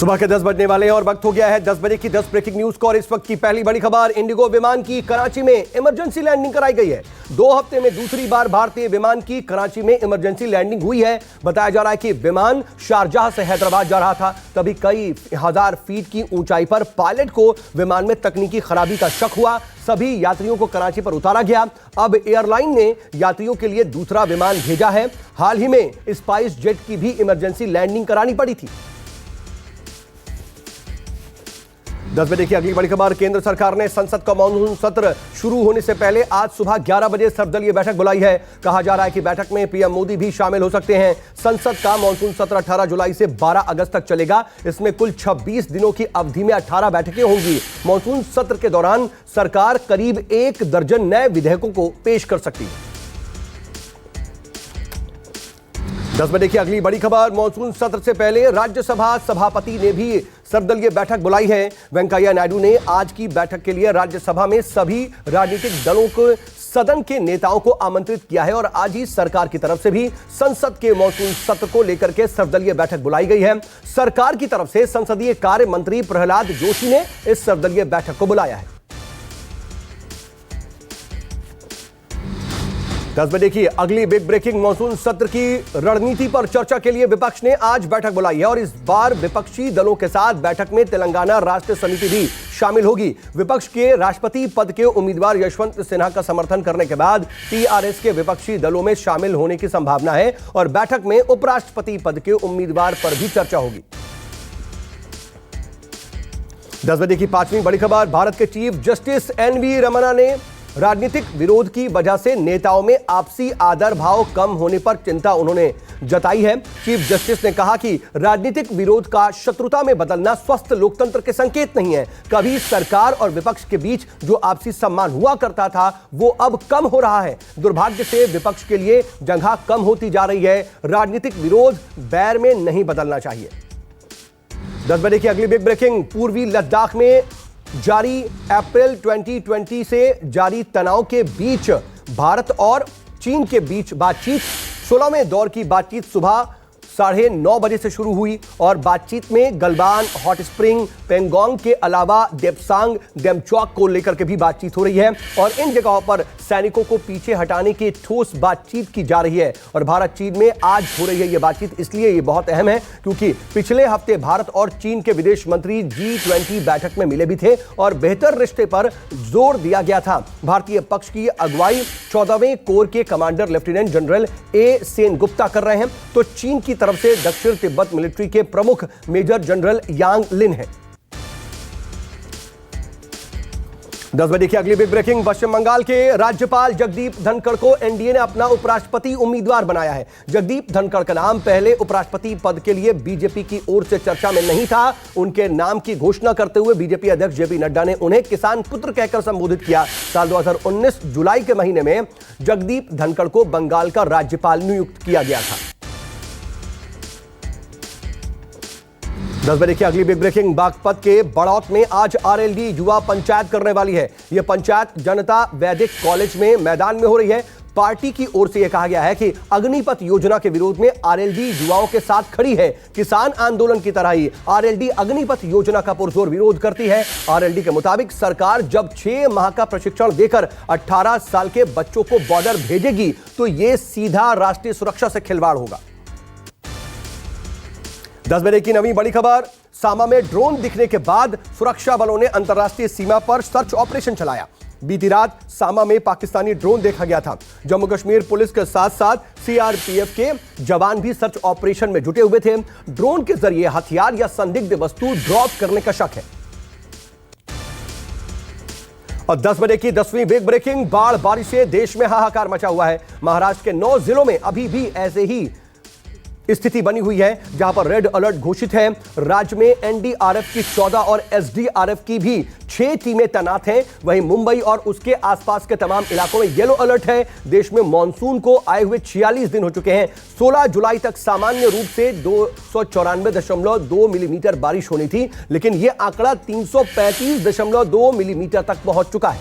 सुबह के 10 बजने वाले हैं और वक्त हो गया है 10 बजे की 10 ब्रेकिंग न्यूज को। और इस वक्त की पहली बड़ी खबर, इंडिगो विमान की कराची में इमरजेंसी लैंडिंग कराई गई है। 2 हफ्ते में दूसरी बार भारतीय विमान की कराची में इमरजेंसी लैंडिंग हुई है। बताया जा रहा है कि विमान शारजाह से हैदराबाद जा रहा था, तभी कई हजार फीट की ऊंचाई पर पायलट को विमान में तकनीकी खराबी का शक हुआ। सभी यात्रियों को कराची पर उतारा गया। अब एयरलाइन ने यात्रियों के लिए दूसरा विमान भेजा है। हाल ही में स्पाइस जेट की भी इमरजेंसी लैंडिंग करानी पड़ी थी। 10 बजे की अगली बड़ी खबर, केंद्र सरकार ने संसद का मानसून सत्र शुरू होने से पहले आज सुबह 11 बजे सर्वदलीय बैठक बुलाई है। कहा जा रहा है कि बैठक में पीएम मोदी भी शामिल हो सकते हैं। संसद का मानसून सत्र 18 जुलाई से 12 अगस्त तक चलेगा। इसमें कुल 26 दिनों की अवधि में 18 बैठकें होंगी। मानसून सत्र के दौरान सरकार करीब 1 दर्जन नए विधेयकों को पेश कर सकती है। 10 बजे की अगली बड़ी खबर, मानसून सत्र से पहले राज्यसभा सभापति ने भी सर्वदलीय बैठक बुलाई है। वेंकैया नायडू ने आज की बैठक के लिए राज्यसभा में सभी राजनीतिक दलों को सदन के नेताओं को आमंत्रित किया है। और आज ही सरकार की तरफ से भी संसद के मानसून सत्र को लेकर के सर्वदलीय बैठक बुलाई गई है। सरकार की तरफ से संसदीय कार्य मंत्री प्रहलाद जोशी ने इस सर्वदलीय बैठक को बुलाया है। 10 बजे की अगली बिग ब्रेकिंग, मानसून सत्र की रणनीति पर चर्चा के लिए विपक्ष ने आज बैठक बुलाई है। और इस बार विपक्षी दलों के साथ बैठक में तेलंगाना राष्ट्र समिति भी शामिल होगी। विपक्ष के राष्ट्रपति पद के उम्मीदवार यशवंत सिन्हा का समर्थन करने के बाद टीआरएस के विपक्षी दलों में शामिल होने की संभावना है। और बैठक में उपराष्ट्रपति पद के उम्मीदवार पर भी चर्चा होगी। 10 बजे की 5वीं बड़ी खबर, भारत के चीफ जस्टिस एनवी रमन्ना ने राजनीतिक विरोध की वजह से नेताओं में आपसी आदर भाव कम होने पर चिंता उन्होंने जताई है। चीफ जस्टिस ने कहा कि राजनीतिक विरोध का शत्रुता में बदलना स्वस्थ लोकतंत्र के संकेत नहीं है। कभी सरकार और विपक्ष के बीच जो आपसी सम्मान हुआ करता था वो अब कम हो रहा है। दुर्भाग्य से विपक्ष के लिए जगह कम होती जा रही है। राजनीतिक विरोध बैर में नहीं बदलना चाहिए। 10 बजे की अगली बिग ब्रेकिंग, पूर्वी लद्दाख में जारी अप्रैल 2020 से जारी तनाव के बीच भारत और चीन के बीच बातचीत 16वें दौर की बातचीत सुबह 9:30 बजे से शुरू हुई। और बातचीत में गलवान, हॉट स्प्रिंग, पेंगोंग के अलावा देपसांग, डेमचौक को लेकर के भी बातचीत हो रही है। और इन जगहों पर सैनिकों को पीछे हटाने की ठोस बातचीत की जा रही है। और भारत चीन में आज हो रही है ये बातचीत, इसलिए ये बहुत अहम है क्योंकि पिछले हफ्ते भारत और चीन के विदेश मंत्री G20 बैठक में मिले भी थे और बेहतर रिश्ते पर जोर दिया गया था। भारतीय पक्ष की अगुवाई 14वें कोर के commander lieutenant general A Sen Gupta कर रहे हैं, तो चीन की तरफ से दक्षिण तिब्बत मिलिट्री के प्रमुख मेजर जनरल यांग लिन है। 10 बजे की अगली बिग ब्रेकिंग, पश्चिम बंगाल के राज्यपाल जगदीप धनखड़ को एनडीए ने अपना उपराष्ट्रपति उम्मीदवार बनाया है। जगदीप धनखड़ का नाम पहले उपराष्ट्रपति पद के लिए बीजेपी की ओर से चर्चा में नहीं था। उनके नाम की घोषणा करते हुए बीजेपी अध्यक्ष जेपी नड्डा ने उन्हें किसान पुत्र कहकर संबोधित किया। साल 2019 जुलाई के महीने में जगदीप धनखड़ को बंगाल का राज्यपाल नियुक्त किया गया था। 10 बजे की अगली बिग ब्रेकिंग, बागपत के बड़ौत में आज आरएलडी युवा पंचायत करने वाली है। यह पंचायत जनता वैदिक कॉलेज में मैदान में हो रही है। पार्टी की ओर से यह कहा गया है कि अग्निपथ योजना के विरोध में आरएलडी युवाओं के साथ खड़ी है। किसान आंदोलन की तरह ही आरएलडी अग्निपथ योजना का पुरजोर विरोध करती है। आरएलडी के मुताबिक सरकार जब 6 माह का प्रशिक्षण देकर 18 साल के बच्चों को बॉर्डर भेजेगी तो यह सीधा राष्ट्रीय सुरक्षा से खिलवाड़ होगा। 10 बजे की नवी बड़ी खबर, सामा में ड्रोन दिखने के बाद सुरक्षा बलों ने अंतर्राष्ट्रीय सीमा पर सर्च ऑपरेशन चलाया। बीती रात सामा में पाकिस्तानी ड्रोन देखा गया था। जम्मू कश्मीर पुलिस के साथ साथ सीआरपीएफ के जवान भी सर्च ऑपरेशन में जुटे हुए थे। ड्रोन के जरिए हथियार या संदिग्ध वस्तु ड्रॉप करने का शक है। और 10 बजे की 10वीं बिग ब्रेकिंग, बाढ़ बारिश से देश में हाहाकार मचा हुआ है। महाराष्ट्र के 9 जिलों में अभी भी ऐसे ही स्थिति बनी हुई है जहां पर रेड अलर्ट घोषित है। राज्य में एनडीआरएफ की 14 और एसडीआरएफ की भी 6 टीमें तैनात हैं। वहीं मुंबई और उसके आसपास के तमाम इलाकों में येलो अलर्ट है। देश में मानसून को आए हुए 46 दिन हो चुके हैं। 16 जुलाई तक सामान्य रूप से 294.2 मिलीमीटर बारिश होनी थी, लेकिन यह आंकड़ा 335.2 मिलीमीटर तक पहुंच चुका है।